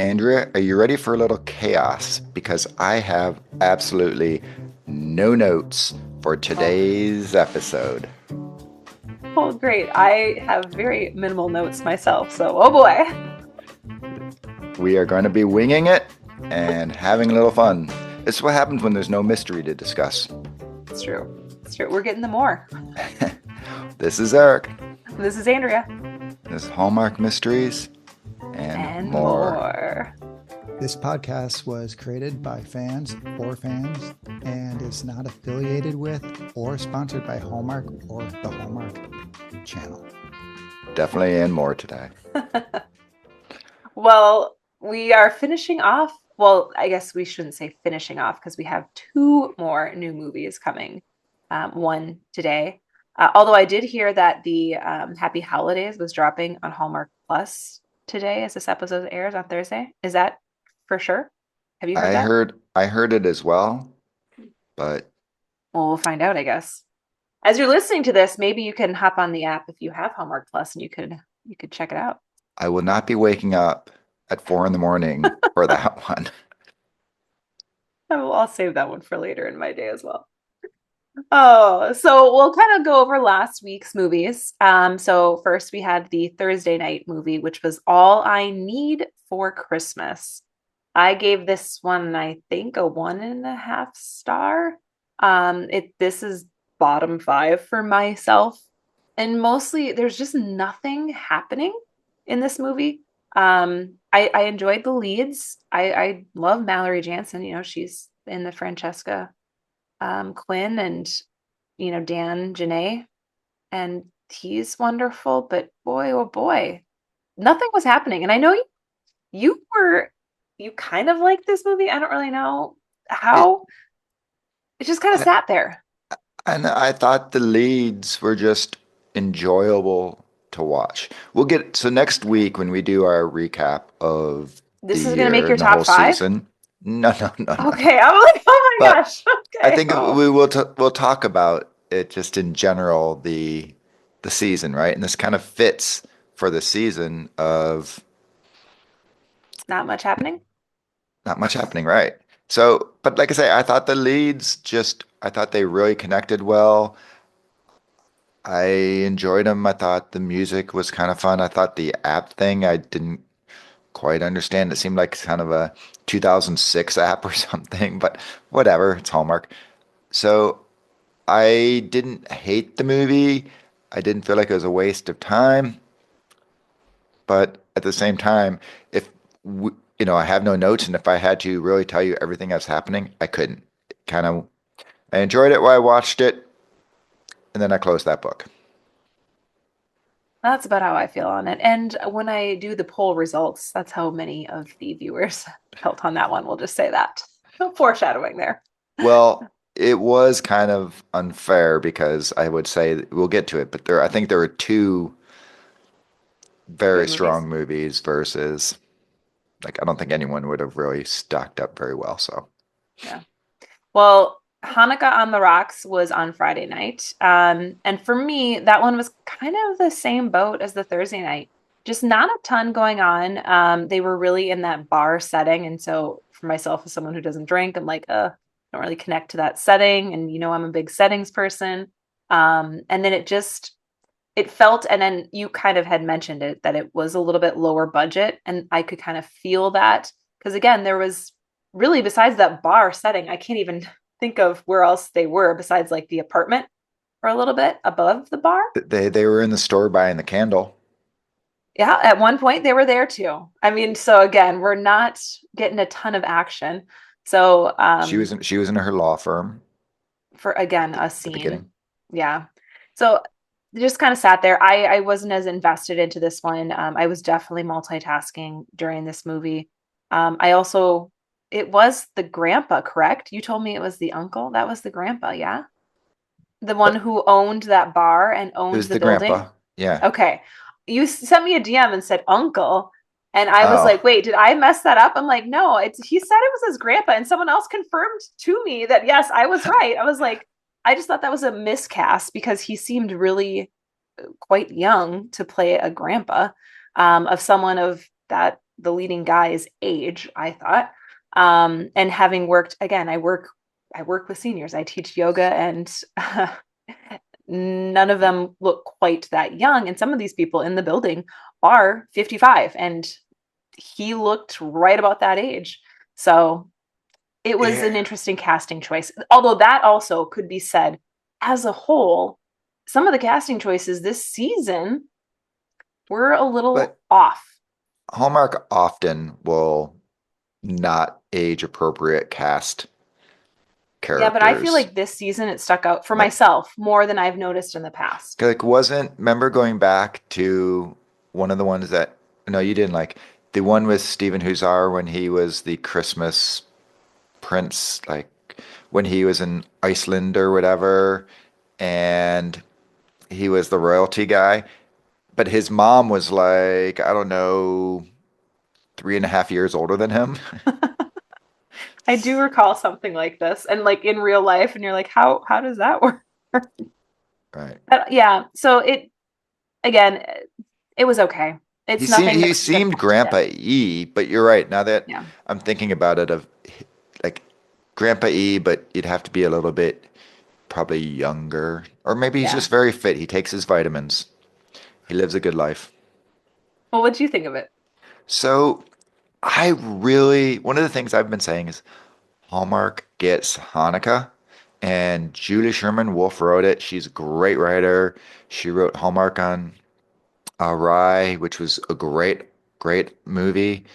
Andrea, are you ready for a little chaos? Because I have absolutely no notes for today's episode. Oh, great. I have very minimal notes myself, so oh boy. We are going to be winging it and having a little fun. This is what happens when there's no mystery to discuss. It's true. It's true. We're getting the more. This is Eric. This is Andrea. This is Hallmark Mysteries and And more. more. This podcast was created by fans for fans and is not affiliated with or sponsored by Hallmark or the Hallmark channel. Definitely and more today. Well, we are finishing off. Well, I guess we shouldn't say finishing off because we have two more new movies coming. One today. Although I did hear that the Happy Holidays was dropping on Hallmark Plus today as this episode airs on Thursday. Is that for sure? Have you heard I that? heard I heard it as well, but Well, we'll find out, I guess. As you're listening to this, maybe you can hop on the app if you have Hallmark Plus and you could check it out. I will not be waking up at 4 in the morning for that one. I'll save that one for later in my day as well. Oh, so we'll kind of go over last week's movies. So first we had the Thursday night movie, which was All I Need for Christmas. I gave this one, I think, a 1.5 star. This is bottom five for myself. And mostly there's just nothing happening in this movie. I enjoyed the leads. I love Mallory Jansen. You know, she's in the Francesca Quinn and Dan Janae, and he's wonderful, but boy oh boy, nothing was happening. And I know you kind of like this movie. I don't really know It, how. It just kind of I, sat there. and I thought the leads were just enjoyable to watch. So next week when we do our recap of the This is gonna make year your and the top whole five. season. No, no, no, no, no. Okay, I'm like, oh my But gosh. I Okay. think Oh, we'll talk about it just in general the season, right? And this kind of fits for the season of not much happening. not much happening, right? So, but like I say, I thought the leads I thought they really connected well. I enjoyed them. I thought the music was kind of fun. I thought the app thing, I didn't quite understand. It seemed like kind of a 2006 app or something, but whatever, it's Hallmark. So I didn't hate the movie. I didn't feel like it was a waste of time. But at the same time, if I have no notes, and if I had to really tell you everything that's happening, I couldn't. Kind of, I enjoyed it while I watched it, and then I closed that book. That's about how I feel on it. And when I do the poll results, that's how many of the viewers felt on that one. We'll just say that. No foreshadowing there. Well, it was kind of unfair because I would say we'll get to it, but I think there were two very Good movies. strong movies versus like I don't think anyone would have really stacked up very well. So Yeah. Well, Hanukkah on the Rocks was on Friday night. And for me, that one was kind of the same boat as the Thursday night. Just not a ton going on. They were really in that bar setting. And so for myself, as someone who doesn't drink, I'm like, don't really connect to that setting. And I'm a big settings person. And then it felt, and then you kind of had mentioned it, that it was a little bit lower budget. And I could kind of feel that. Because again, there was really, besides that bar setting, I can't even think of where else they were besides like the apartment or a little bit above the bar. they were in the store buying the candle. Yeah, at one point they were there too. I mean, so again, we're not getting a ton of action. So She was in her law firm for again at a the scene. beginning. Yeah. So just kind of sat there. I wasn't as invested into this one. I was definitely multitasking during this movie. I also it was the grandpa, correct? You told me it was the uncle. That was the grandpa, yeah? The one But who owned that bar and it owned was the the building? grandpa. Yeah. Okay. You sent me a DM and said uncle. And I was Oh, like, wait, did I mess that up? I'm like, no, he said it was his grandpa. And someone else confirmed to me that, yes, I was right. I was like, I just thought that was a miscast because he seemed really quite young to play a grandpa of someone of that the leading guy's age, I thought. And having worked again, I work with seniors. I teach yoga, and none of them look quite that young. And some of these people in the building are 55, and he looked right about that age. So it was an Yeah. interesting casting choice. Although that also could be said as a whole, some of the casting choices this season were a little But off. Hallmark often will not age appropriate cast Yeah, but I feel characters. like this season it stuck out for Like, myself more than I've noticed in the past. wasn't, remember going back to one of the ones that, no, you didn't like, the one with Stephen Huszar when he was the Christmas prince, like when he was in Iceland or whatever, and he was the royalty guy, but his mom was like, I don't know, 3.5 years older than him. I do recall something like this, and like in real life, and you're like, how does that work? Right. But yeah, so it again, it was okay. He It's seemed nothing he that's gonna seemed catch you Grandpa dead. E, but you're right. Now that Yeah. I'm thinking about it, of like Grandpa E, but you'd have to be a little bit probably younger, or maybe he's Yeah. just very fit. He takes his vitamins. He lives a good life. Well, what do you think of it? So I really, one of the things I've been saying is Hallmark gets Hanukkah, and Julie Sherman Wolf wrote it. She's a great writer. She wrote Hallmark on Rye, which was a great movie.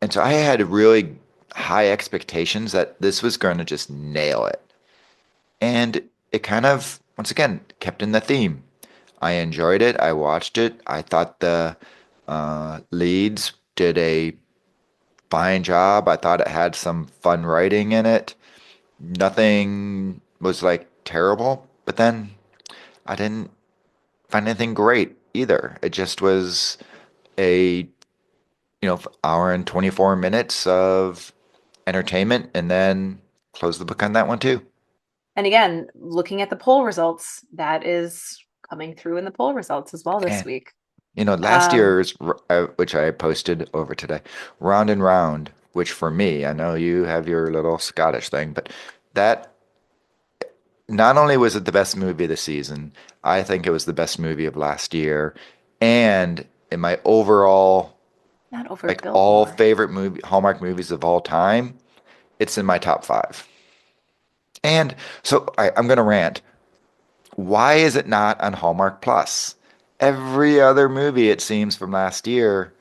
And so I had really high expectations that this was going to just nail it. And it kind of, once again, kept in the theme. I enjoyed it. I watched it. I thought the leads did a fine job. I thought it had some fun writing in it. Nothing was like terrible, but then I didn't find anything great either. It just was a, hour and 24 minutes of entertainment, and then close the book on that one too. And again, looking at the poll results, that is coming through in the poll results as well this And week. last Um, year's, which I posted over today, Round and Round, which for me, I know you have your little Scottish thing, but that, not only was it the best movie of the season, I think it was the best movie of last year. And in my overall, not over like all Biltmore. favorite movie Hallmark movies of all time, it's in my top five. And so I'm going to rant. Why is it not on Hallmark Plus? Every other movie, it seems, from last year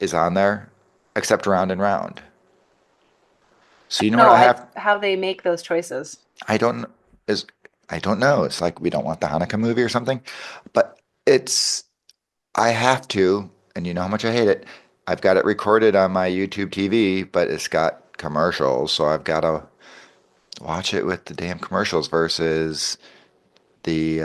is on there, except Round and Round. So you know what No, I I have? how they make those choices. I don't is I don't know. It's like we don't want the Hanukkah movie or something, but it's I have to, and you know how much I hate it. I've got it recorded on my YouTube TV, but it's got commercials, so I've got to watch it with the damn commercials versus the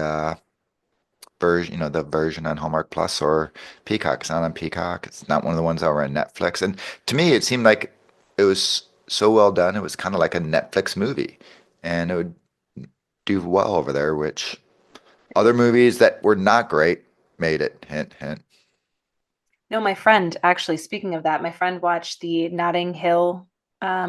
version, the version on Hallmark Plus or Peacock. It's not on Peacock. It's not one of the ones that were on Netflix. And to me, it seemed like it was so well done. It was kind of like a Netflix movie, and it would do well over there, which other movies that were not great made it. Hint, hint. No, my friend, actually, speaking of that, my friend watched the Notting Hill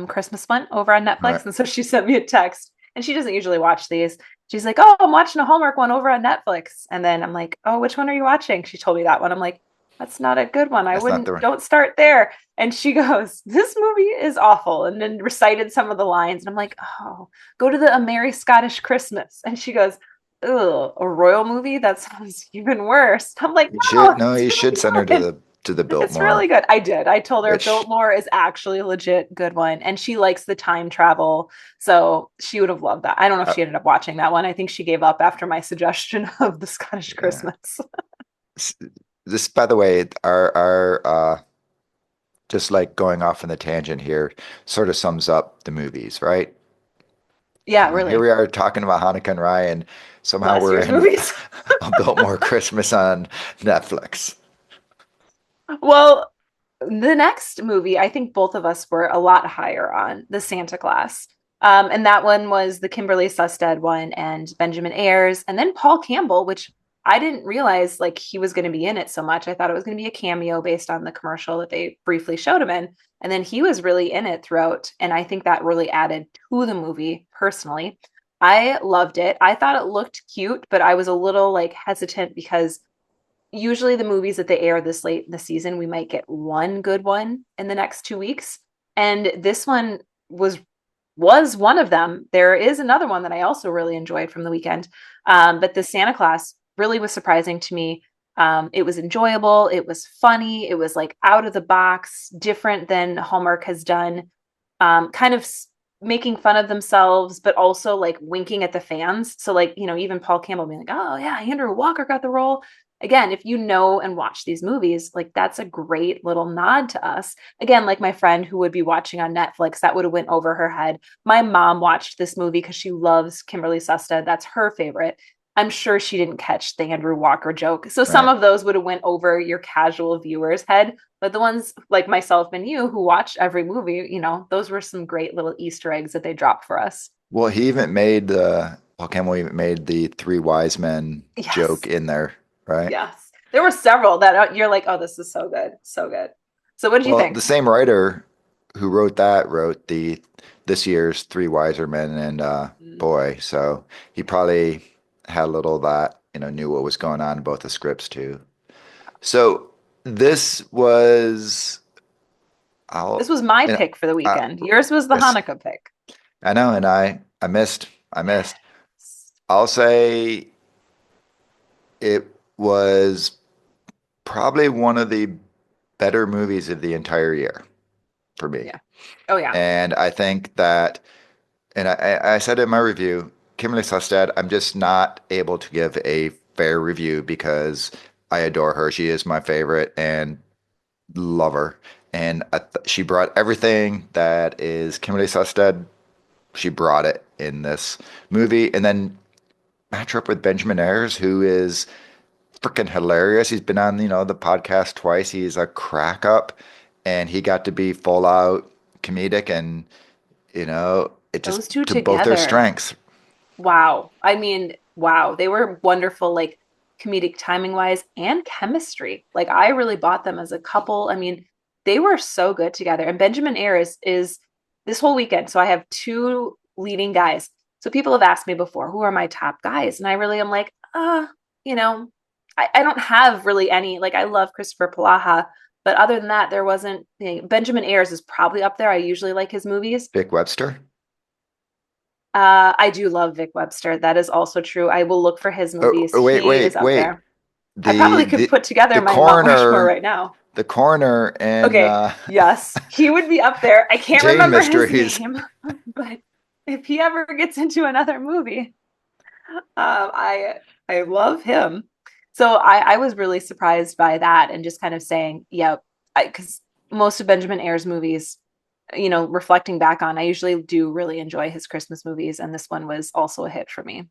Christmas one over on Right. Netflix. And so she sent me a text, and she doesn't usually watch these. She's like, "Oh, I'm watching a Hallmark one over on Netflix." And then I'm like, "Oh, which one are you watching?" She told me that one. I'm like, "That's not a good one. I That's not the wouldn't, one. don't start there." And she goes, "This movie is awful." And then recited some of the lines. And I'm like, "Oh, go to the A Merry Scottish Christmas." And she goes, "Ugh, a royal movie? That sounds even worse." I'm like, You "No, should no, it's you should really send her to good." the It's Biltmore, really good. I did. I told her which Biltmore is actually a legit good one, and she likes the time travel, so she would have loved that. I don't know if uh, she ended up watching that one. I think she gave up after my suggestion of the Scottish yeah. Christmas. S- This, by the way, our just like going off on the tangent here, sort of sums up the movies, right? Yeah, Here really. we are talking about Hanukkah and Rye, and somehow Last we're year's in movies. a Biltmore Christmas on Netflix. Well, the next movie, I think both of us were a lot higher on the Santa Claus. And that one was the Kimberly Sustad one and Benjamin Ayers, and then Paul Campbell, which I didn't realize like he was going to be in it so much. I thought it was going to be a cameo based on the commercial that they briefly showed him in. And then he was really in it throughout. And I think that really added to the movie personally. I loved it. I thought it looked cute, but I was a little like hesitant because usually the movies that they air this late in the season, we might get one good one in the next 2 weeks. And this one was one of them. There is another one that I also really enjoyed from the weekend. But the Santa Claus really was surprising to me. It was enjoyable. It was funny. It was like out of the box, different than Hallmark has done. Kind of making fun of themselves, but also like winking at the fans. So like, even Paul Campbell being like, oh yeah, Andrew Walker got the role. Again, if you know and watch these movies, like that's a great little nod to us. Again, like my friend who would be watching on Netflix, that would have went over her head. My mom watched this movie because she loves Kimberly Sustad. That's her favorite. I'm sure she didn't catch the Andrew Walker joke. So some Right. of those would have went over your casual viewer's head. But the ones like myself and you who watch every movie, those were some great little Easter eggs that they dropped for us. Well, Paul Campbell even made the three wise men joke Yes. in there, right? Yes. There were several that you're like, oh, this is so good. So good. So what did you Well, the think? same writer who wrote that wrote the this year's Three Wiser Men, and Mm. boy, so he probably had a little of that, knew what was going on in both the scripts too. So this was This I'll was my and pick for the I, weekend. Yours was the yes, Hanukkah pick. I know, and I missed. Yes. I'll say it was probably one of the better movies of the entire year for me. Yeah. Oh yeah. And I think that, and I said in my review, Kimberly Sustad, I'm just not able to give a fair review because I adore her. She is my favorite and love her. And she brought everything that is Kimberly Sustad. She brought it in this movie. And then match her up with Benjamin Ayres, who is freaking hilarious. He's been on, the podcast twice. He's a crack up and he got to be full out comedic and, it just Those two to both their together. strengths. Wow. I mean, wow. They were wonderful, like comedic timing wise and chemistry. Like I really bought them as a couple. I mean, they were so good together. And Benjamin Ayres is this whole weekend. So I have two leading guys. So people have asked me before, who are my top guys? And I really am like, you know, I don't have really any, like I love Christopher Palaha, but other than that, there wasn't, Benjamin Ayres is probably up there. I usually like his movies. Vic Webster. I do love Vic Webster. That is also true. I will look for his Oh, movies. oh, wait, He is wait, up wait. there. I The probably could the put together the my Mount Rushmore coroner, right now. the coroner, and Okay, yes, he would be up there. I can't Jane remember his Mysteries. name, but if he ever gets into another movie, I love him. So I was really surprised by that and just kind of saying, yeah, because most of Benjamin Ayres' movies, reflecting back on, I usually do really enjoy his Christmas movies, and this one was also a hit for me.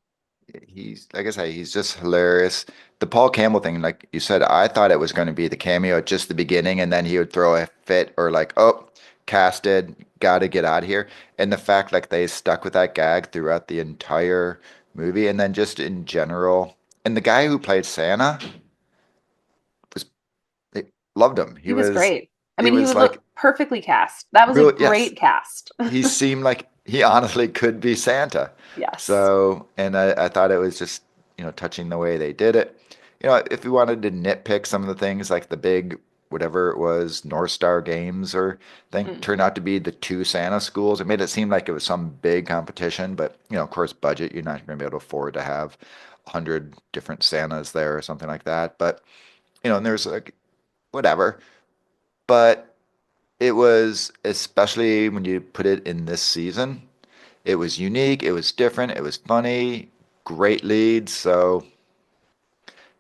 He's like I say, he's just hilarious. The Paul Campbell thing, like you said, I thought it was going to be the cameo at just the beginning, and then he would throw a fit or like, oh, casted, got to get out of here. And the fact like they stuck with that gag throughout the entire movie, and then just in general, and the guy who played Santa was they loved him. He He was was great. I he mean, he was was like perfectly cast. That was a real, yes. great cast. He seemed like he honestly could be Santa. Yes. So, and I thought it was just, touching the way they did it. If we wanted to nitpick some of the things like the big, whatever it was, North Star games or thing, Mm. turned out to be the two Santa schools. It made it seem like it was some big competition, but, of course, budget, you're not going to be able to afford to have 100 different Santas there or something like that. But, and there's like, whatever. But it was, especially when you put it in this season, it was unique, it was different, it was funny, great leads. So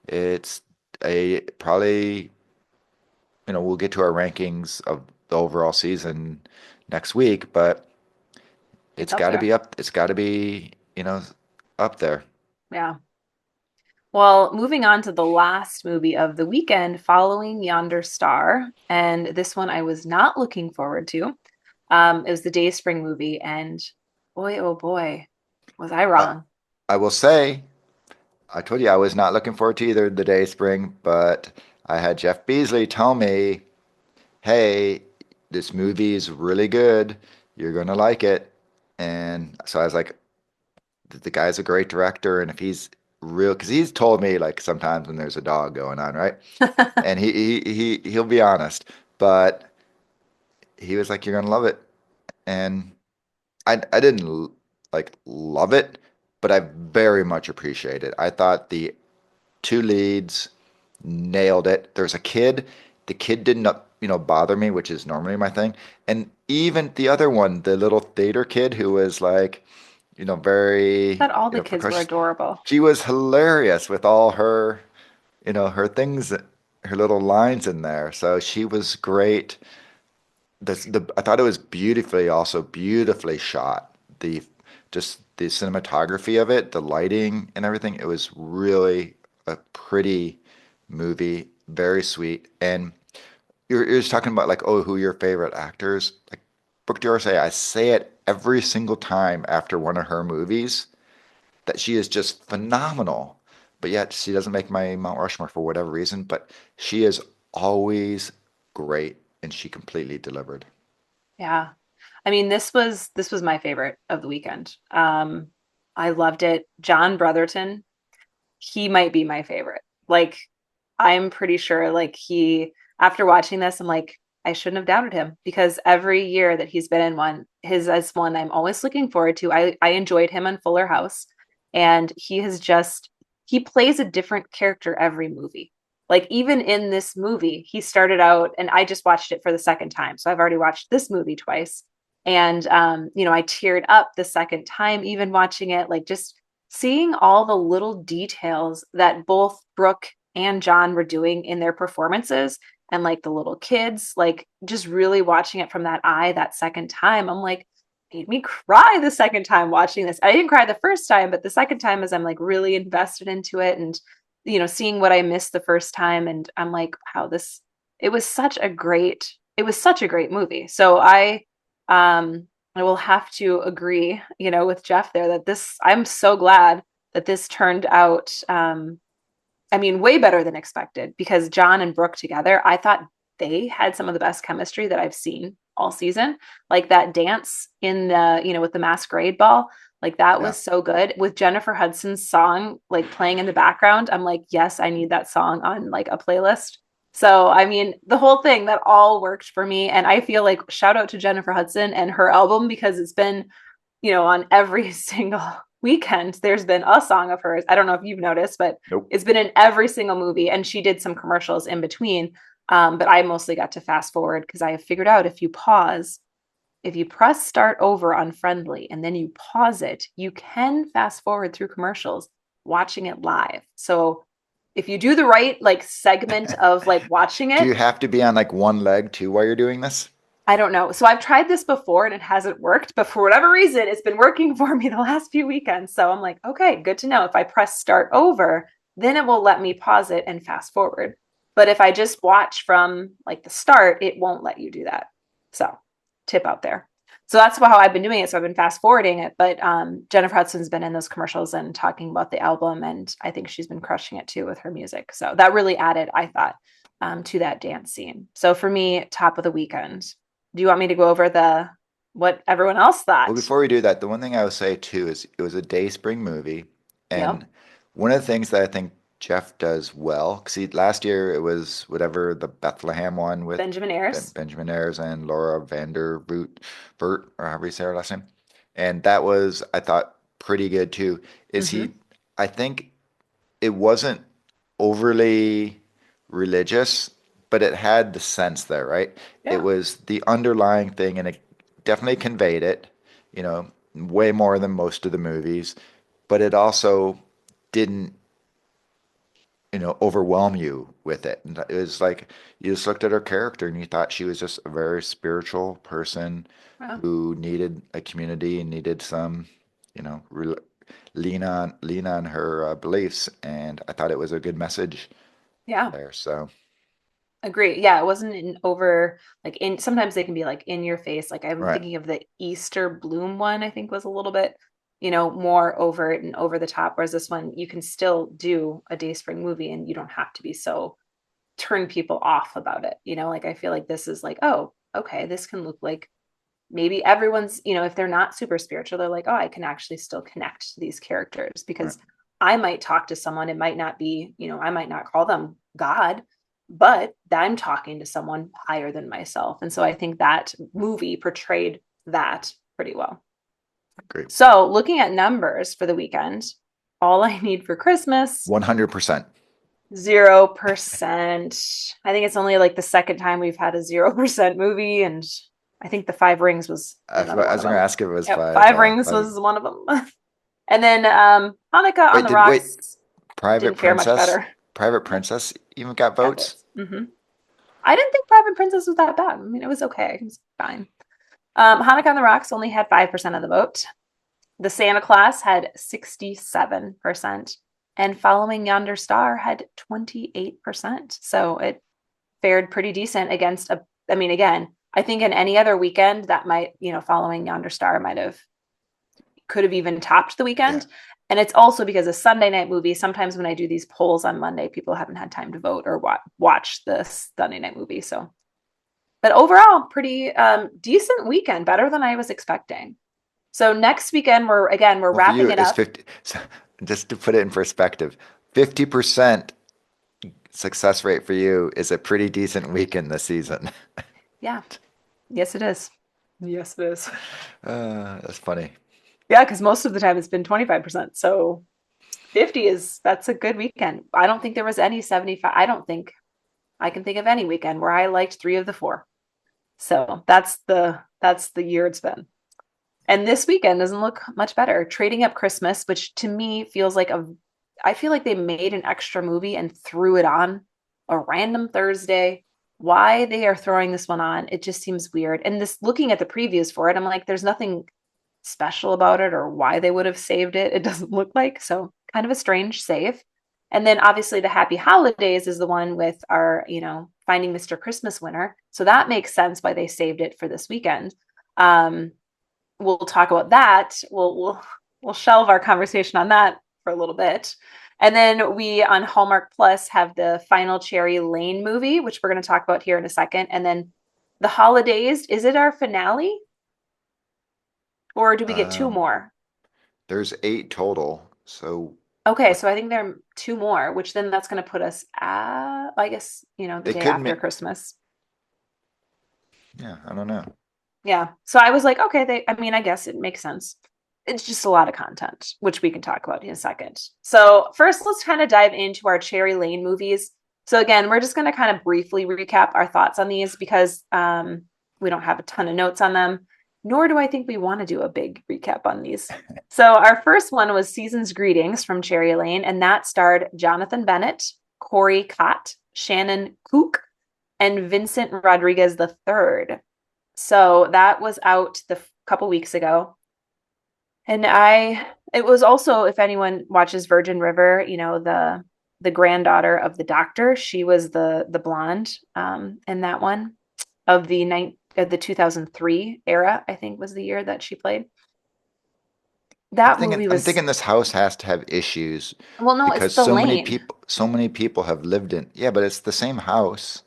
it's a probably, we'll get to our rankings of the overall season next week, but It's it's up got to there. be up, it's got to be, up there. Yeah. Well, moving on to the last movie of the weekend following Yonder Star. And this one I was not looking forward to. It was the Day Spring movie. And boy, oh boy, was I Uh, wrong. I will say I told you I was not looking forward to either the day spring, but I had Jeff Beasley tell me, "Hey, this movie is really good. You're gonna like it." And so I was like, "The guy's a great director, and if he's real, because he's told me like sometimes when there's a dog going on, right? And he'll be honest, but he was like, "You're gonna love it," and I didn't like love it, but I very much appreciate it. I thought the two leads nailed it. There's a kid. The kid didn't, bother me, which is normally my thing. And even the other one, the little theater kid who was like, very, Thought all the kids were precocious. adorable. She was hilarious with all her, her things, her little lines in there. So she was great. I thought it was also beautifully shot. The just the cinematography of it, the lighting and everything. It was really a pretty movie, very sweet. And you're just talking about like, oh, who are your favorite actors? Like Brooke Dorsey, I say it every single time after one of her movies that she is just phenomenal. But yet she doesn't make my Mount Rushmore for whatever reason. But she is always great, and she completely delivered. Yeah. I mean, this was my favorite of the weekend. I loved it. John Brotherton, he might be my favorite. Like, I'm pretty sure, like, after watching this, I'm like, I shouldn't have doubted him because every year that he's been in one, his as one I'm always looking forward to. I enjoyed him in Fuller House, and he plays a different character every movie. Like, even in this movie, he started out, and I just watched it for the second time. So I've already watched this movie twice. And I teared up the second time, even watching it, like just seeing all the little details that both Brooke and John were doing in their performances, and like the little kids, like just really watching it from that eye that second time. I'm like, made me cry the second time watching this. I didn't cry the first time, but the second time as I'm like really invested into it, and seeing what I missed the first time, and I'm like, wow, this it was such a great movie. So I will have to agree, with Jeff there that I'm so glad that this turned out, I mean, way better than expected, because John and Brooke together, I thought they had some of the best chemistry that I've seen all season. Like that dance in with the masquerade ball, like that Yeah. was so good. With Jennifer Hudson's song like playing in the background, I'm like, yes, I need that song on like a playlist. So, I mean, the whole thing that all worked for me. And I feel like shout out to Jennifer Hudson and her album, because it's been, on every single weekend, there's been a song of hers. I don't know if you've noticed, but Nope. it's been in every single movie, and she did some commercials in between. But I mostly got to fast forward because I have figured out if you press start over on Friendly and then you pause it, you can fast forward through commercials watching it live. So if you do the right like segment of like watching Do it, you have to be on like one leg too while you're doing this? I don't know. So I've tried this before and it hasn't worked, but for whatever reason, it's been working for me the last few weekends. So I'm like, okay, good to know. If I press start over, then it will let me pause it and fast forward. But if I just watch from like the start, it won't let you do that. So tip out there. So that's how I've been doing it. So I've been fast forwarding it. But Jennifer Hudson's been in those commercials and talking about the album, and I think she's been crushing it too with her music. So that really added, I thought, to that dance scene. So for me, top of the weekend. Do you want me to go over the what everyone else Well, thought? before we do that, the one thing I would say too is it was a Dayspring movie, Yep. and one of the things that I think Jeff does well, because last year it was whatever the Bethlehem one with Benjamin Ayers. Benjamin Ayers and Laura Vert, or however you say her last name, and that was I thought pretty good too. Is Mm-hmm. he? I think it wasn't overly religious, but it had the sense there, right? It Yeah. was the underlying thing, and it definitely conveyed it, way more than most of the movies, but it also didn't, overwhelm you with it. And it was like you just looked at her character and you thought she was just a very spiritual person Yeah. who needed a community and needed some, re lean on her beliefs, and I thought it was a good message Yeah. there. So Agree. Yeah, it wasn't an over like in sometimes they can be like in your face. Like I'm right, thinking of the Easter Bloom one, I think was a little bit. more overt and over the top. Whereas this one, you can still do a Day Spring movie and you don't have to be so turn people off about it. Like I feel like this is like, oh, okay, this can look like maybe everyone's, if they're not super spiritual, they're like, oh, I can actually still connect to these characters Right. because I might talk to someone. It might not be, I might not call them God, but I'm talking to someone higher than myself. And so I think that movie portrayed that pretty well. Great. So looking at numbers for the weekend, All I Need for Christmas, 100%. 0%. I think it's only like the second time we've had a 0% movie, and I think the Five Rings was I another one was of going to them. ask if it was Yep, five. Five Rings Five. was one of them. And then Hanukkah on Wait, the wait. Rocks Private didn't fare much Princess? better. Private Yep, Princess even got got votes? votes. I didn't think Private Princess was that bad. I mean, it was okay. It was fine. Hanukkah on the Rocks only had 5% of the vote. The Santa Claus had 67%, and Following Yonder Star had 28%. So it fared pretty decent against I mean, again, I think in any other weekend that might, Following Yonder Star could have even topped the weekend. Yeah. And it's also because a Sunday night movie, sometimes when I do these polls on Monday, people haven't had time to vote or watch the Sunday night movie. So, but overall, pretty decent weekend, better than I was expecting. So next weekend, we're Well, for you, wrapping it it's up. 50. So just to put it in perspective, 50% success rate for you is a pretty decent weekend this season. Yeah. Yes, it is. Yes, it is. That's funny. Yeah, because most of the time it's been 25%. So 50 that's a good weekend. I don't think there was any 75. I don't think I can think of any weekend where I liked three of the four. So that's the year it's been. And this weekend doesn't look much better. Trading Up Christmas, which to me feels like I feel like they made an extra movie and threw it on a random Thursday. Why they are throwing this one on, it just seems weird. And this looking at the previews for it, I'm like, there's nothing special about it or why they would have saved it. It doesn't look like. So kind of a strange save. And then obviously the Happy Holidays is the one with our, Finding Mr. Christmas winner. So that makes sense why they saved it for this weekend. We'll talk about that. We'll shelve our conversation on that for a little bit. And then we on Hallmark Plus have the final Cherry Lane movie, which we're going to talk about here in a second. And then the holidays, is it our finale? Or do we get two Um, more? there's 8 total. So Okay, what so I think there are two more, which then that's going to put us at, I guess, the they day could after make, Christmas. yeah, I don't know. Yeah. So I was like, okay, I mean, I guess it makes sense. It's just a lot of content, which we can talk about in a second. So first, let's kind of dive into our Cherry Lane movies. So again, we're just going to kind of briefly recap our thoughts on these because we don't have a ton of notes on them, nor do I think we want to do a big recap on these. So our first one was Season's Greetings from Cherry Lane, and that starred Jonathan Bennett, Corey Cott, Shannon Kook, and Vincent Rodriguez III. So that was out the couple weeks ago. And it was also, if anyone watches Virgin River, the granddaughter of the doctor, she was the blonde in that one of the 2003 era, I think was the year that she played. That movie I'm was, thinking this house has to have issues well, no, it's because the lane, so many people have lived in. Yeah, but it's the same house.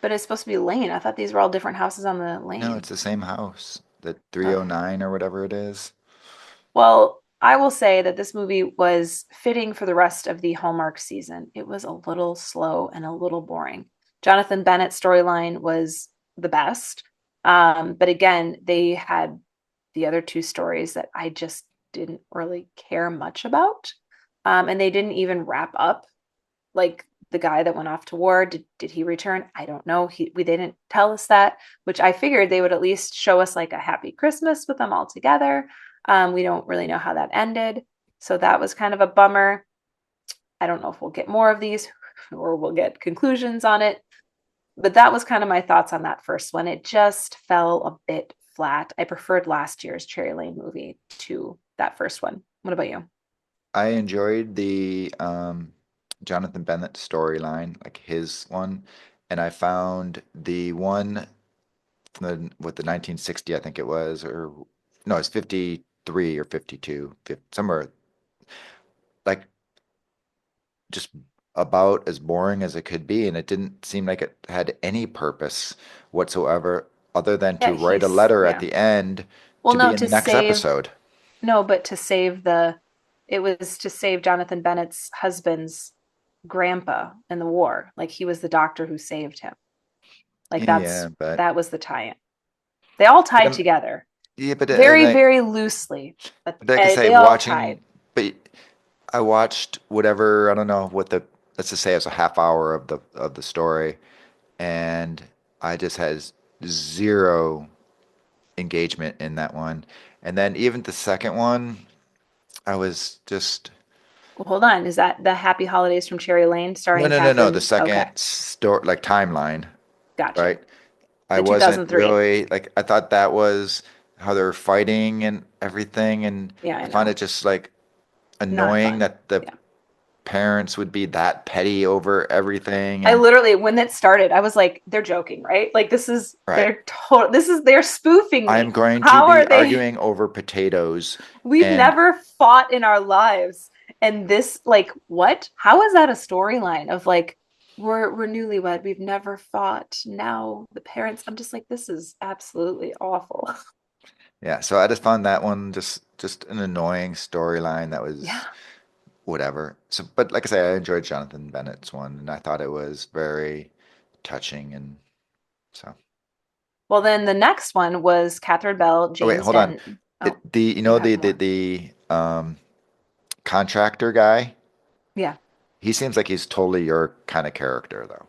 but it's supposed to be Lane. I thought these were all different houses on the No, lane. it's the same house. The Oh. 309 or whatever it is. Well, I will say that this movie was fitting for the rest of the Hallmark season. It was a little slow and a little boring. Jonathan Bennett's storyline was the best. But again, they had the other two stories that I just didn't really care much about. And they didn't even wrap up. Like the guy that went off to war, did he return? I don't know. They didn't tell us that, which I figured they would at least show us like a happy Christmas with them all together. We don't really know how that ended. So that was kind of a bummer. I don't know if we'll get more of these or we'll get conclusions on it. But that was kind of my thoughts on that first one. It just fell a bit flat. I preferred last year's Cherry Lane movie to that first one. What about you? I enjoyed the Jonathan Bennett storyline, like his one, and I found the one from the 1960, I think it was, or no, it's 50 53 or 52, somewhere like just about as boring as it could be. And it didn't seem like it had any purpose whatsoever other than Yeah, to write a letter at yeah. the end Well, to be no, in the to next save episode. no, but to save the it was to save Jonathan Bennett's husband's grandpa in the war. Like he was the doctor who saved him. Like Yeah, that was the tie-in. They all but tied together. yeah, but Very, very loosely, but like I say, they all tied. but I watched whatever, I don't know what the, let's just say it was a half hour of the story, and I just had zero engagement in that one. And then even the second one, I was just Well, hold on. Is that the Happy Holidays from Cherry Lane starring no, the Catherine? Okay, second story like timeline, gotcha. right? I The wasn't 2003. really like I thought that was how they were fighting and everything, and Yeah, I I find know. it just like Not annoying fun. that the Yeah. parents would be that petty over everything. I And literally, when that started, I was like, they're joking, right? Like right, they're spoofing I'm me. going to How be are they? arguing over potatoes, We've and never fought in our lives. And this, like, what? How is that a storyline of like, we're newlywed, we've never fought. Now the parents, I'm just like, this is absolutely awful. yeah, so I just found that one just an annoying storyline that Yeah. was whatever. So, but like I say, I enjoyed Jonathan Bennett's one, and I thought it was very touching, and so. Well, then the next one was Catherine Bell, Oh wait, James hold on. Denton. Oh, It, the you you know have more. the contractor guy. Yeah. He seems like he's totally your kind of character, though.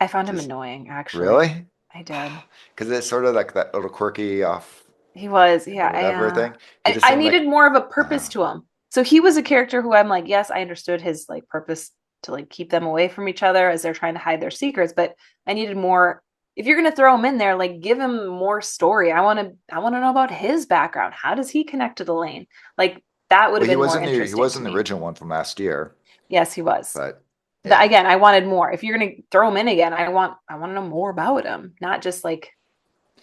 I found him Just annoying, actually. really, I did. because it's sort of like that little quirky off He was, and whatever yeah. thing. He just I seemed needed like, more of a purpose uh, to him. So he was a character who I'm like, yes, I understood his like purpose to like keep them away from each other as they're trying to hide their secrets, but I needed more. If you're gonna throw him in there, like give him more story. I want to know about his background. How does he connect to the lane? Like that would have well, been more he interesting to wasn't the me. original one from last year, Yes, he was. but yeah, Again, I wanted more. If you're gonna throw him in again, I want to know more about him, not just like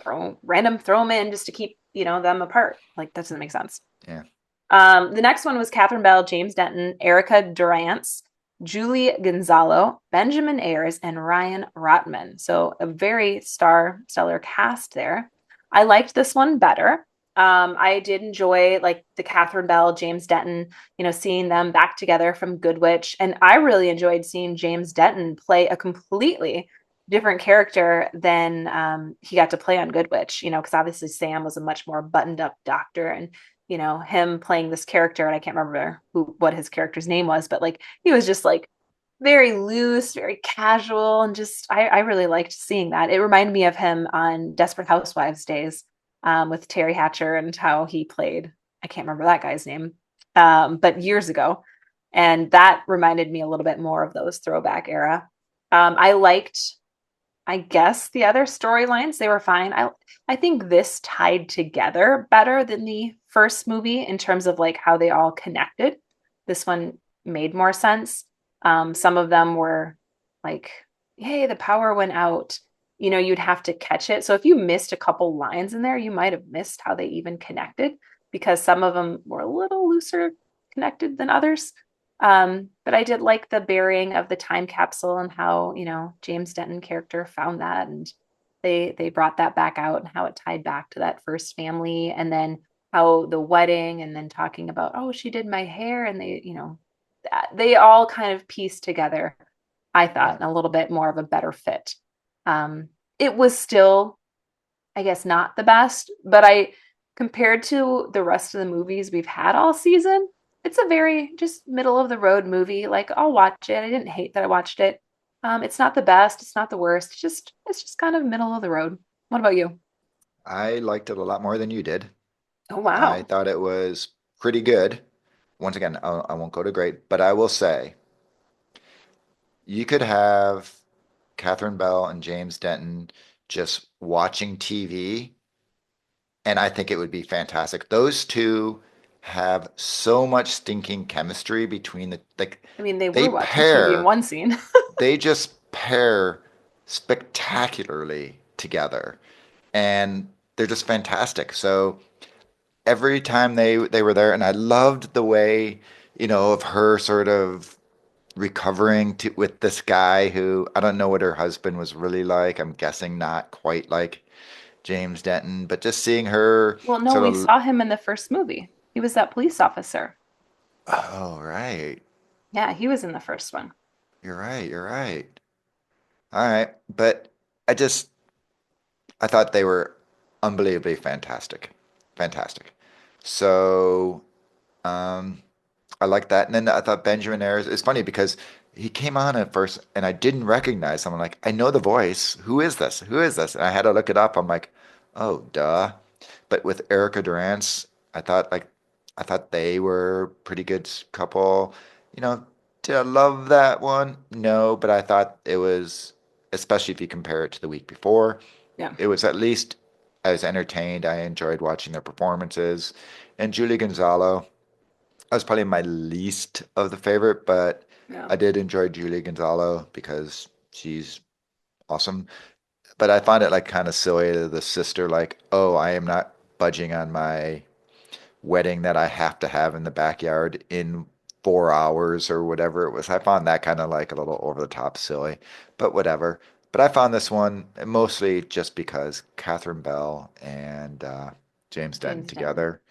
throw them in just to keep them apart. Like that doesn't make sense. yeah. The next one was Catherine Bell, James Denton, Erica Durance, Julie Gonzalo, Benjamin Ayers, and Ryan Rotman. So a very stellar cast there. I liked this one better. I did enjoy like the Catherine Bell, James Denton, seeing them back together from Good Witch, and I really enjoyed seeing James Denton play a completely different character than he got to play on Good Witch. Because obviously Sam was a much more buttoned up doctor, and him playing this character, and I can't remember what his character's name was, but like he was just like very loose, very casual, and just I really liked seeing that. It reminded me of him on Desperate Housewives days, with Terry Hatcher and how he played. I can't remember that guy's name, but years ago, and that reminded me a little bit more of those throwback era. I liked, I guess, the other storylines. They were fine. I think this tied together better than the first movie in terms of like how they all connected. This one made more sense. Some of them were like, hey, the power went out. You'd have to catch it. So if you missed a couple lines in there, you might have missed how they even connected because some of them were a little looser connected than others. But I did like the burying of the time capsule and how, James Denton character found that, and they brought that back out and how it tied back to that first family, and then how the wedding, and then talking about, oh, she did my hair, and they all kind of pieced together, I thought, Right. a little bit more of a better fit. It was still, I guess, not the best, but compared to the rest of the movies we've had all season, it's a very just middle of the road movie. Like I'll watch it. I didn't hate that I watched it. It's not the best. It's not the worst. It's just kind of middle of the road. What about you? I liked it a lot more than you did. Oh I wow. thought it was pretty good. Once again, I won't go to great, but I will say you could have Catherine Bell and James Denton just watching TV, and I think it would be fantastic. Those two have so much stinking chemistry between the like I mean, they they were watching TV in pair, one scene. they just pair spectacularly together, and they're just fantastic. So every time they were there, and I loved the way, of her sort of recovering with this guy who I don't know what her husband was really like. I'm guessing not quite like James Denton, but just seeing her Well, no, sort we of, saw him in the first movie. He was that police officer. oh, right. Yeah, he was in the first one. You're right. You're right. All right. But I just, I thought they were unbelievably fantastic. Fantastic. So, um, I like that. And then I thought Benjamin Ayres, it's funny because he came on at first and I didn't recognize him. I'm like, I know the voice. Who is this? Who is this? And I had to look it up. I'm like, oh, duh. But with Erica Durance, I thought they were a pretty good couple. You know, did I love that one? No, but I thought it was, especially if you compare it to the week before, Yeah, it was at least I was entertained. I enjoyed watching their performances. And Julie Gonzalo, that was probably my least of the favorite, but yeah. I did enjoy Julie Gonzalo because she's awesome. But I find it like kind of silly to the sister, like, oh, I am not budging on my wedding that I have to have in the backyard in 4 hours or whatever it was. I found that kind of like a little over the top silly, but whatever. But I found this one mostly just because Catherine Bell and James Denton James Denton. together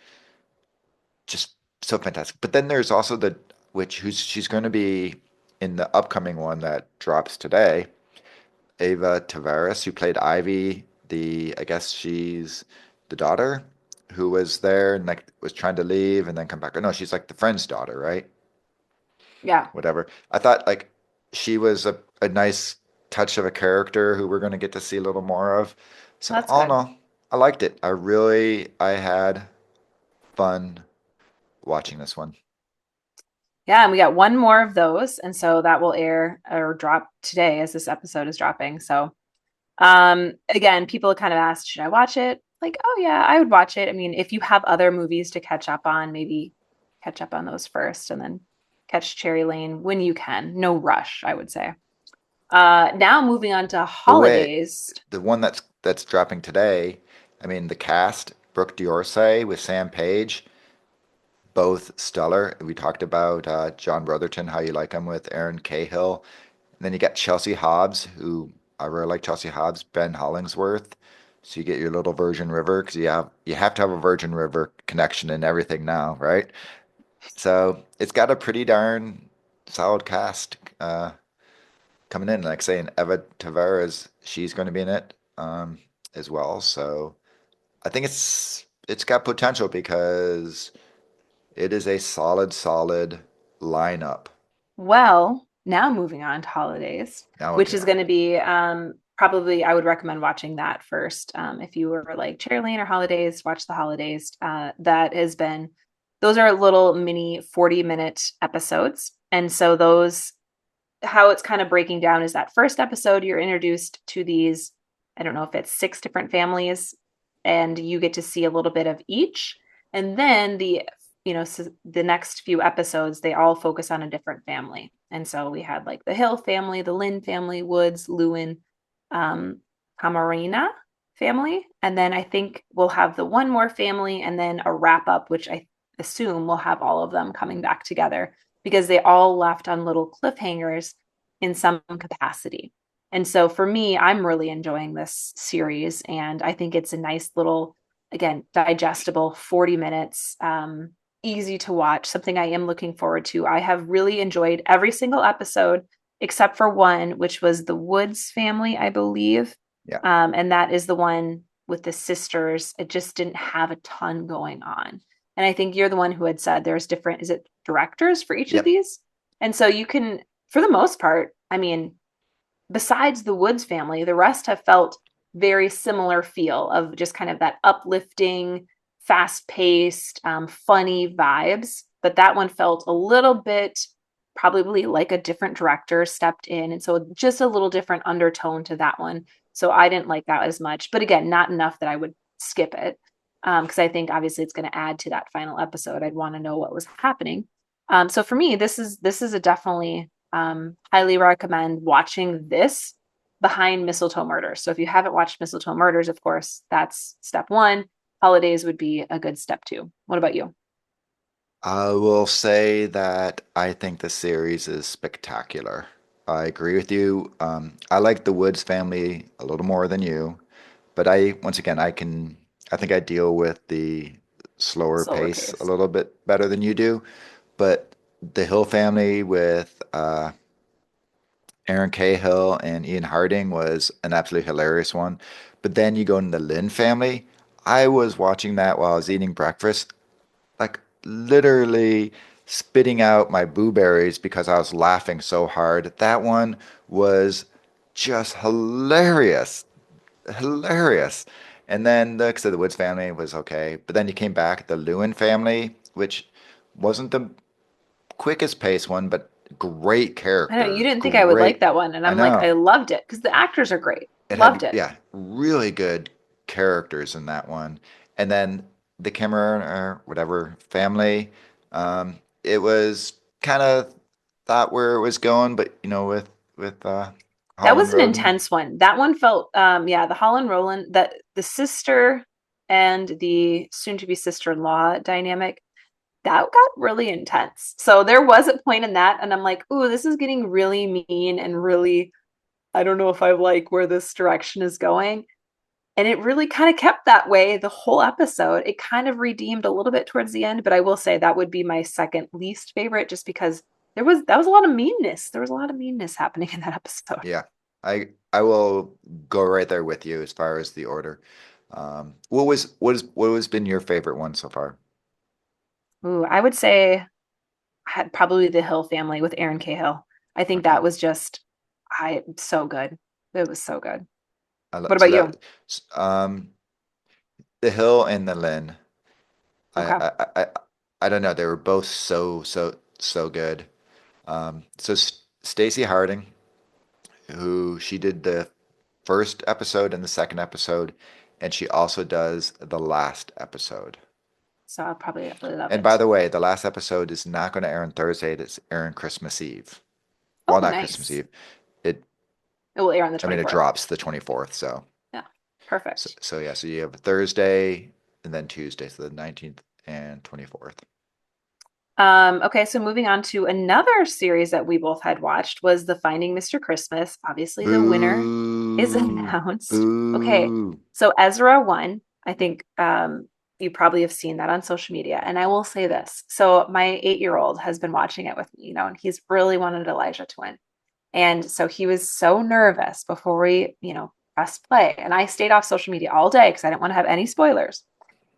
just so fantastic. But then there's also the which who's she's going to be in the upcoming one that drops today. Ava Tavares, who played Ivy, the I guess she's the daughter who was there and like was trying to leave and then come back. Or no, she's like the friend's daughter, right? Yeah, Whatever. I thought like she was a nice touch of a character who we're going to get to see a little more of. So that's all in good. all, I liked it. I had fun watching this one. Yeah, and we got one more of those, and so that will air or drop today as this episode is dropping. So, again, people kind of asked, should I watch it? Like, oh yeah, I would watch it. I mean, if you have other movies to catch up on, maybe catch up on those first and then catch Cherry Lane when you can. No rush, I would say. Now moving on to The way holidays. the one that's dropping today, I mean the cast, Brooke D'Orsay with Sam Page, both stellar. We talked about John Brotherton, how you like him with Aaron Cahill. And then you got Chelsea Hobbs, who I really like Chelsea Hobbs, Ben Hollingsworth. So you get your little Virgin River because you have to have a Virgin River connection in everything now, right? So it's got a pretty darn solid cast coming in. Like saying Eva Tavares, she's going to be in it as well. So I think it's got potential because it is a solid lineup. Well, now moving on to holidays, Now which moving is going on. to be probably I would recommend watching that first. If you were like Cherry Lane or Holidays, watch the Holidays. That has been those are little mini 40-minute episodes. And so those how it's kind of breaking down is that first episode, you're introduced to these, I don't know if it's six different families, and you get to see a little bit of each. And then so the next few episodes, they all focus on a different family. And so we had like the Hill family, the Lynn family, Woods, Lewin, um, Camarina family. And then I think we'll have the one more family and then a wrap up, which I assume we'll have all of them coming back together because they all left on little cliffhangers in some capacity. And so for me, I'm really enjoying this series. And I think it's a nice little, again, digestible 40 minutes, easy to watch, something I am looking forward to. I have really enjoyed every single episode except for one, which was the Woods family, I believe. Yeah. And that is the one with the sisters. It just didn't have a ton going on. And I think you're the one who had said there's different, is it directors for each of Yep. these? And so you can, for the most part, I mean, besides the Woods family, the rest have felt very similar feel of just kind of that uplifting, fast paced, funny vibes. But that one felt a little bit probably like a different director stepped in. And so just a little different undertone to that one. So I didn't like that as much. But again, not enough that I would skip it. Because I think obviously it's going to add to that final episode. I'd want to know what was happening. So for me, this is a definitely highly recommend watching this behind Mistletoe Murders. So if you haven't watched Mistletoe Murders, of course, that's step one. holidays would be a good step too. What about you? I will say that I think the series is spectacular. I agree with you. I like the Woods family a little more than you, but once again, I think I deal with the slower Slower pace a pace. little bit better than you do. But the Hill family with Aaron Cahill and Ian Harding was an absolutely hilarious one. But then you go into the Lynn family. I was watching that while I was eating breakfast, like literally spitting out my blueberries because I was laughing so hard. That one was just hilarious, hilarious. And then like I said, the Woods family was okay, but then you came back, the Lewin family, which wasn't the quickest pace one, but great I know you characters, didn't think I would like great. that one, and I I'm like, know I loved it because the actors are great. it had, Loved it. yeah, really good characters in that one. And then the Cameron or whatever family, it was kind of thought where it was going, but with That was Holland an Roden, intense one. That one felt, yeah, the Holland Roland, that the sister and the soon-to-be sister-in-law dynamic, that got really intense. So there was a point in that, and I'm like, ooh, this is getting really mean and really, I don't know if I like where this direction is going. And it really kind of kept that way the whole episode. It kind of redeemed a little bit towards the end, but I will say that would be my second least favorite just because that was a lot of meanness. There was a lot of meanness happening in that episode. yeah, I will go right there with you as far as the order. What has been your favorite one so far? Ooh, I would say I had probably the Hill family with Aaron Cahill. I think Okay, that was just I so good. It was so good. What so about you? the Hill and the Lynn. I, Okay. I I I don't know. They were both so good. So Stacey Harding, who she did the first episode and the second episode, and she also does the last episode. So I'll probably really love And by it. the way, the last episode is not going to air on Thursday. It's airing Christmas Eve. Well, Oh, not Christmas nice. Eve. It, It will air on the I mean, it 24th. drops the 24th. Yeah. So, Perfect. so yeah. So you have Thursday and then Tuesday, so the 19th and 24th. Okay, so moving on to another series that we both had watched was the Finding Mr. Christmas. Obviously, the winner is Boo, announced. Okay, boo. so Ezra won. I think you probably have seen that on social media. And I will say this. So my 8-year-old has been watching it with me, and he's really wanted Elijah to win. And so he was so nervous before we, pressed play. And I stayed off social media all day because I didn't want to have any spoilers.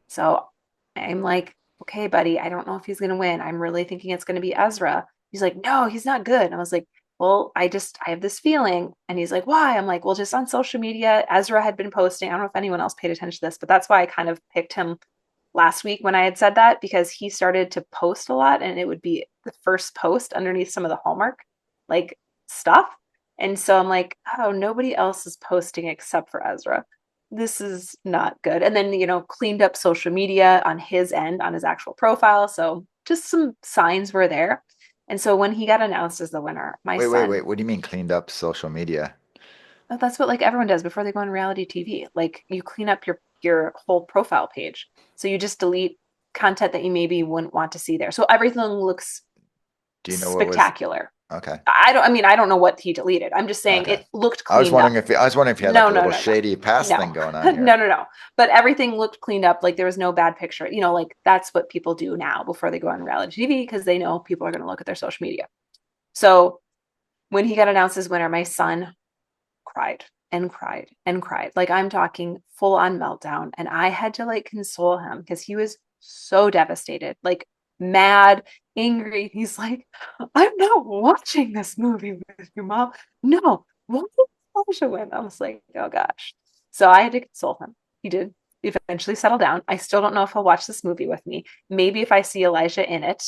So I'm like, okay, buddy, I don't know if he's going to win. I'm really thinking it's going to be Ezra. He's like, no, he's not good. And I was like, well, I have this feeling. And he's like, why? I'm like, well, just on social media, Ezra had been posting. I don't know if anyone else paid attention to this, but that's why I kind of picked him last week when I had said that because he started to post a lot and it would be the first post underneath some of the Hallmark like stuff. And so I'm like, oh, nobody else is posting except for Ezra. This is not good. And then, cleaned up social media on his end, on his actual profile. So just some signs were there. And so when he got announced as the winner, my son, Wait. What do you mean cleaned up social media? oh, that's what like everyone does before they go on reality TV. Like you clean up your whole profile page. So you just delete content that you maybe wouldn't want to see there. So everything looks Do you know what was spectacular. okay? I don't know what he deleted. I'm just saying Okay. it looked cleaned up. I was wondering if you had No, like a no, little no, no. shady past thing No. going on No, here. no, no. But everything looked cleaned up. Like there was no bad picture. Like that's what people do now before they go on reality TV because they know people are going to look at their social media. So when he got announced as winner, my son cried and cried and cried. Like I'm talking full on meltdown. And I had to like console him because he was so devastated, like mad, angry. He's like, I'm not watching this movie with you, mom. No, why did Elijah win? I was like, oh gosh. So I had to console him. He did eventually settle down. I still don't know if he'll watch this movie with me. Maybe if I see Elijah in it,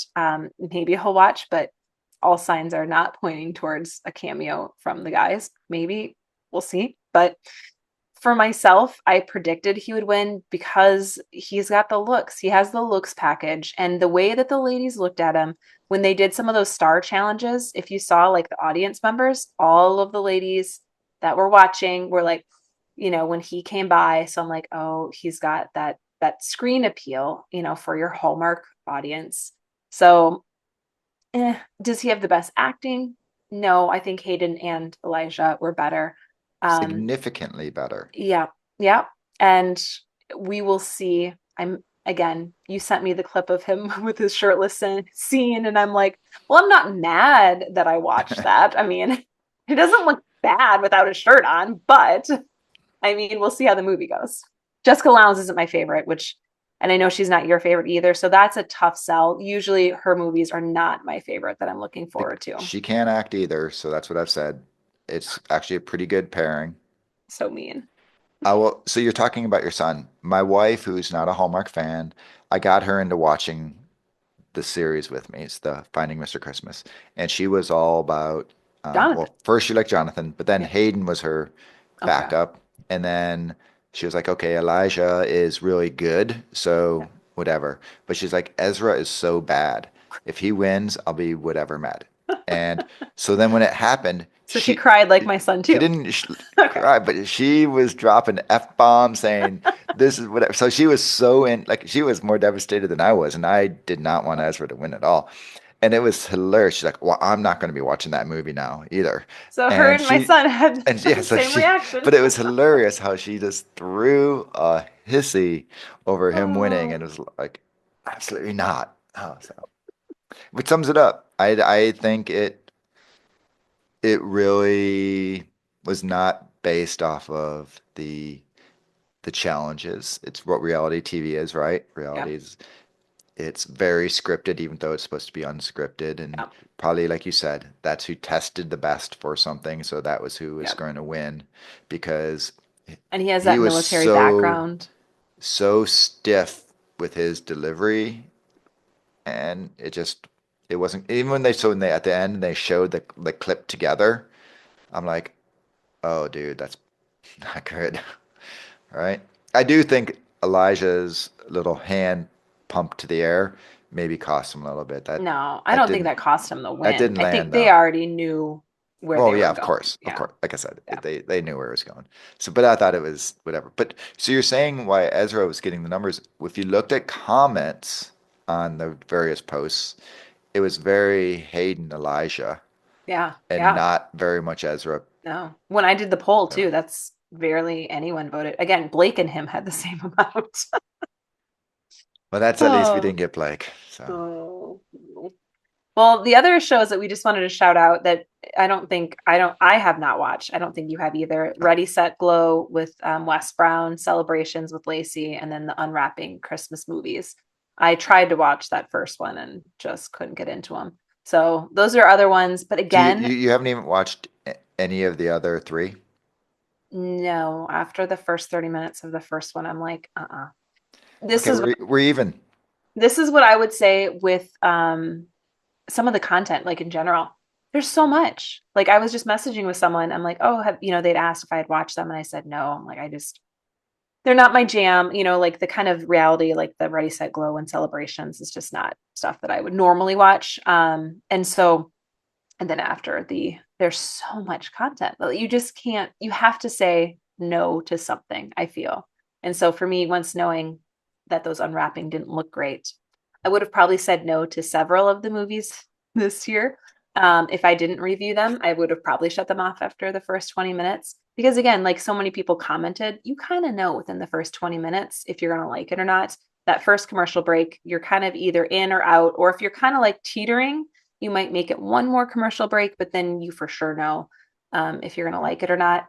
maybe he'll watch, but all signs are not pointing towards a cameo from the guys. Maybe we'll see. But for myself, I predicted he would win because he's got the looks. He has the looks package. And the way that the ladies looked at him when they did some of those star challenges, if you saw like the audience members, all of the ladies that were watching were like, when he came by. So I'm like, oh, he's got that that screen appeal, for your Hallmark audience. So, does he have the best acting? No, I think Hayden and Elijah were better. Um, Significantly better. yeah, yeah. And we will see. Again, you sent me the clip of him with his shirtless scene, and I'm like, well, I'm not mad that I watched that. I mean, he doesn't look bad without his shirt on, but I mean, we'll see how the movie goes. Jessica Lowndes isn't my favorite, and I know she's not your favorite either. So that's a tough sell. Usually her movies are not my favorite that I'm looking forward to. She can't act either, so that's what I've said. It's actually a pretty good pairing. So mean. So you're talking about your son. My wife, who's not a Hallmark fan, I got her into watching the series with me. It's the Finding Mr. Christmas, and she was all about. Jonathan. Well, first she liked Jonathan, but then Yeah. Hayden was her Okay. backup, and then she was like, "Okay, Elijah is really good, Yeah. so whatever." But she's like, "Ezra is so bad. If he wins, I'll be whatever mad." And so then when it happened, So she cried like my son she too. didn't Okay. cry, but she was dropping F-bombs saying this is whatever. So she was so in, like, she was more devastated than I was, and I did not want Ezra to win at all. And it was hilarious. She's like, "Well, I'm not going to be watching that movie now either." So her And and my son had and yeah, the so same she, reaction. but it was hilarious how she just threw a hissy over him winning, Oh, and it was like, absolutely not. Oh, so, which sums it up. I think it really was not based off of the challenges. It's what reality TV is, right? yeah, Reality is it's very scripted, even though it's supposed to be unscripted. And yeah, probably, like you said, that's who tested the best for something. So that was who was yeah. going to win because And he has he that was military so background. so stiff with his delivery, and it wasn't even when they at the end they showed the clip together. I'm like, oh, dude, that's not good. Right? I do think Elijah's little hand pump to the air maybe cost him a little bit. No, I That don't think didn't that cost him the that win. didn't I think land they though. already knew where Well, they yeah, were of going. course, of Yeah, course. Like I said, yeah. they knew where it was going. So, but I thought it was whatever. But so you're saying why Ezra was getting the numbers? If you looked at comments on the various posts, it was very Hayden Elijah Yeah, and yeah. not very much Ezra. No. When I did the poll So, too, that's barely anyone voted. Again, Blake and him had the same amount. well, that's at least we Oh, didn't get Blake. So. oh. Well, the other shows that we just wanted to shout out that I have not watched. I don't think you have either. Ready, Set, Glow with Wes Brown, Celebrations with Lacey, and then the Unwrapping Christmas movies. I tried to watch that first one and just couldn't get into them. So those are other ones. But Do again, you haven't even watched any of the other three? no, after the first 30 minutes of the first one, I'm like, This Okay, is we're even. this is what I would say with some of the content, like in general. There's so much. Like I was just messaging with someone. I'm like, oh, they'd asked if I had watched them, and I said no. I'm like, they're not my jam. Like the kind of reality, like the Ready Set Glow and Celebrations, is just not stuff that I would normally watch. And then after there's so much content that you just can't. You have to say no to something, I feel. And so for me, once knowing that those unwrapping didn't look great, I would have probably said no to several of the movies this year. If I didn't review them, I would have probably shut them off after the first 20 minutes. Because again, like so many people commented, you kind of know within the first 20 minutes if you're going to like it or not. That first commercial break, you're kind of either in or out, or if you're kind of like teetering, you might make it one more commercial break, but then you for sure know if you're going to like it or not.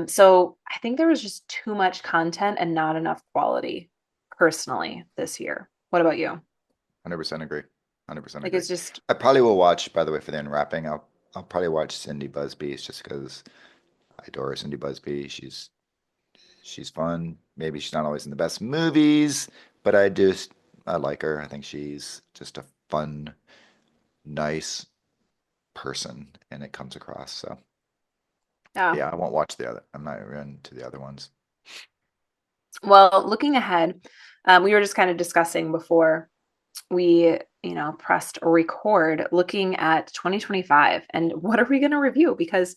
So I think there was just too much content and not enough quality personally this year. What about you? 100% agree. 100% Like agree. it's just, I probably will watch, by the way, for the unwrapping. I'll probably watch Cindy Busby's just because I adore Cindy Busby. She's fun. Maybe she's not always in the best movies, but I like her. I think she's just a fun, nice person, and it comes across. So yeah. yeah, I won't watch the other. I'm not into the other ones. Well, looking ahead, we were just kind of discussing before we, pressed record, looking at 2025 and what are we going to review? Because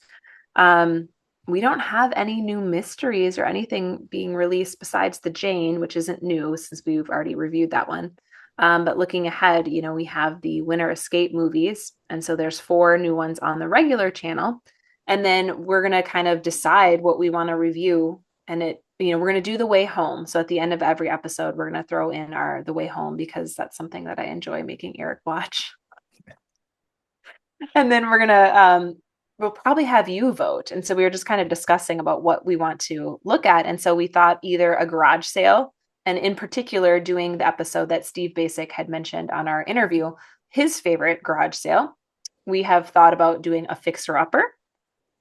um, we don't have any new mysteries or anything being released besides the Jane, which isn't new since we've already reviewed that one. But looking ahead, we have the Winter Escape movies. And so there's 4 new ones on the regular channel. And then we're going to kind of decide what we want to review. And we're going to do The Way Home. So at the end of every episode, we're going to throw in our The Way Home because that's something that I enjoy making Eric watch. And then we'll probably have you vote. And so we were just kind of discussing about what we want to look at. And so we thought either a garage sale, and in particular, doing the episode that Steve Basic had mentioned on our interview, his favorite garage sale. We have thought about doing a fixer-upper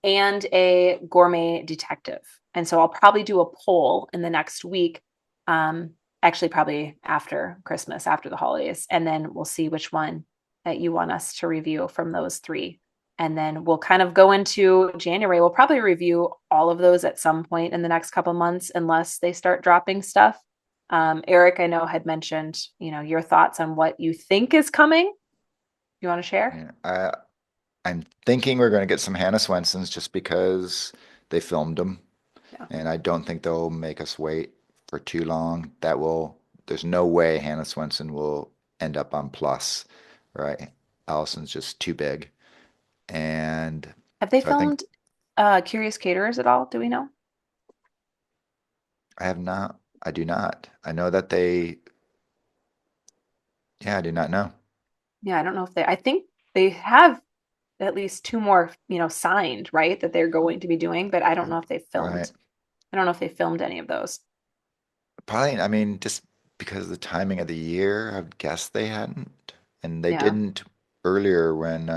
and a gourmet detective. And so I'll probably do a poll in the next week, actually probably after Christmas, after the holidays, and then we'll see which one that you want us to review from those 3. And then we'll kind of go into January. We'll probably review all of those at some point in the next couple months, unless they start dropping stuff. Eric, I know, had mentioned, your thoughts on what you think is coming. You want to share? Yeah, I'm thinking we're going to get some Hannah Swensons just because they filmed them, Yeah. and I don't think they'll make us wait for too long. There's no way Hannah Swenson will end up on Plus, right? Allison's just too big. And Have they so I think filmed Curious Caterers at all? Do we know? I have not, I do not. I know that yeah, I do not know. Yeah, I don't know if I think they have at least 2 more, signed, right? That they're going to be doing, but I don't know if they Right. filmed. I don't know if they filmed any of those. Probably, I mean, just because of the timing of the year, I would guess they hadn't. And they Yeah. didn't earlier when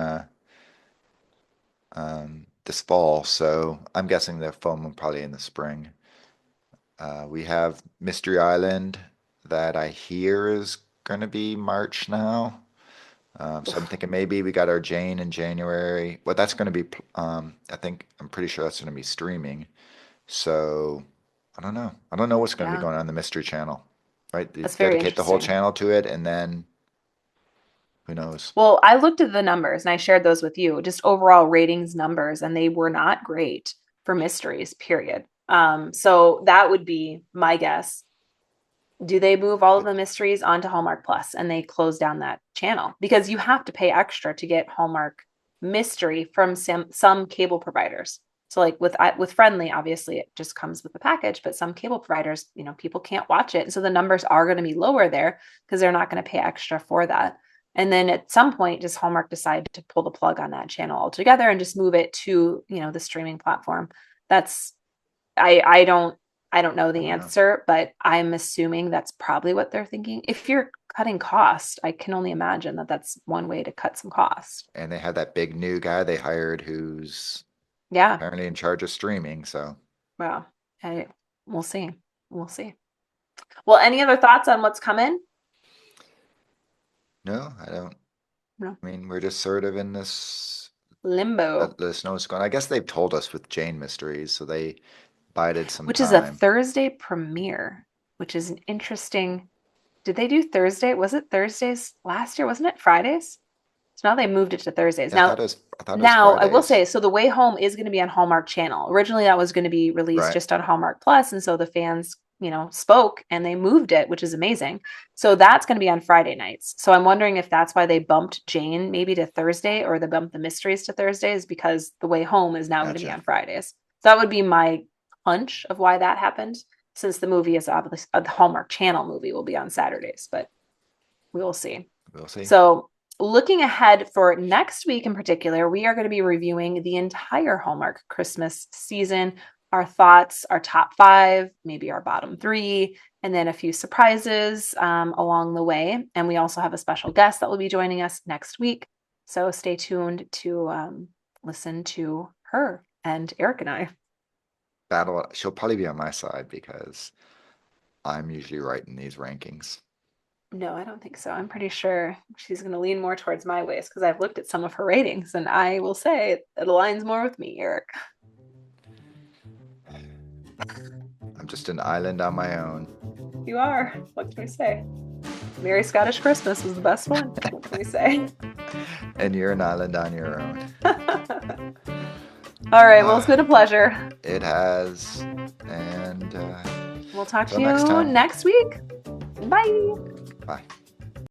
this fall, so I'm guessing they'll film them probably in the spring. We have Mystery Island that I hear is going to be March now. So I'm thinking maybe we got our Jane in January. Well, that's going to be, I'm pretty sure that's going to be streaming. So I don't know. I don't know what's going to be Yeah. going on the Mystery Channel, right? They That's very dedicate the whole interesting. channel to it, and then who knows? Well, I looked at the numbers and I shared those with you, just overall ratings numbers, and they were not great for mysteries, period. So that would be my guess. Do they move all of the mysteries onto Hallmark Plus and they close down that channel? Because you have to pay extra to get Hallmark mystery from some cable providers. So like with Friendly, obviously it just comes with the package, but some cable providers, people can't watch it. And so the numbers are going to be lower there because they're not going to pay extra for that. And then at some point, does Hallmark decide to pull the plug on that channel altogether and just move it to, the streaming platform? That's I don't know I the don't know. answer, but I'm assuming that's probably what they're thinking. If you're cutting cost, I can only imagine that that's one way to cut some cost. And they had that big new guy they hired who's Yeah. apparently in charge of streaming. So Well, we'll see. We'll see. Well, any other thoughts on what's coming? no, I don't. No. I mean, we're just sort of in this. Limbo, Let us know what's going on. I guess they've told us with Jane Mysteries, so they bided some which is a time. Thursday premiere, which is an interesting. Did they do Thursday? Was it Thursdays last year? Wasn't it Fridays? So now they moved it to Thursdays. Yeah, Now, I thought it was Now, I will Fridays. say, so The Way Home is going to be on Hallmark Channel. Originally, that was going to be released Right. just on Hallmark Plus, and so the fans, spoke and they moved it, which is amazing. So that's going to be on Friday nights. So I'm wondering if that's why they bumped Jane maybe to Thursday, or they bumped the mysteries to Thursdays, because The Way Home is now going to be on Gotcha. Fridays. So that would be my hunch of why that happened, since the movie is obviously the Hallmark Channel movie will be on Saturdays, but we will see. We'll see. So, looking ahead for next week in particular, we are going to be reviewing the entire Hallmark Christmas season, our thoughts, our top 5, maybe our bottom 3, and then a few surprises along the way. And we also have a special guest that will be joining us next week. So, stay tuned to listen to her and Eric and I. She'll probably be on my side because I'm usually right in these rankings. No, I don't think so. I'm pretty sure she's going to lean more towards my ways because I've looked at some of her ratings, and I will say it aligns more with me, Eric. I'm just an island on my own. You are. What can we say? Merry Scottish Christmas was the best one. What can we say? And you're an island on your own. All right. Well, it's been a pleasure. It has. And We'll talk to till next you time. next week. Bye. Bye.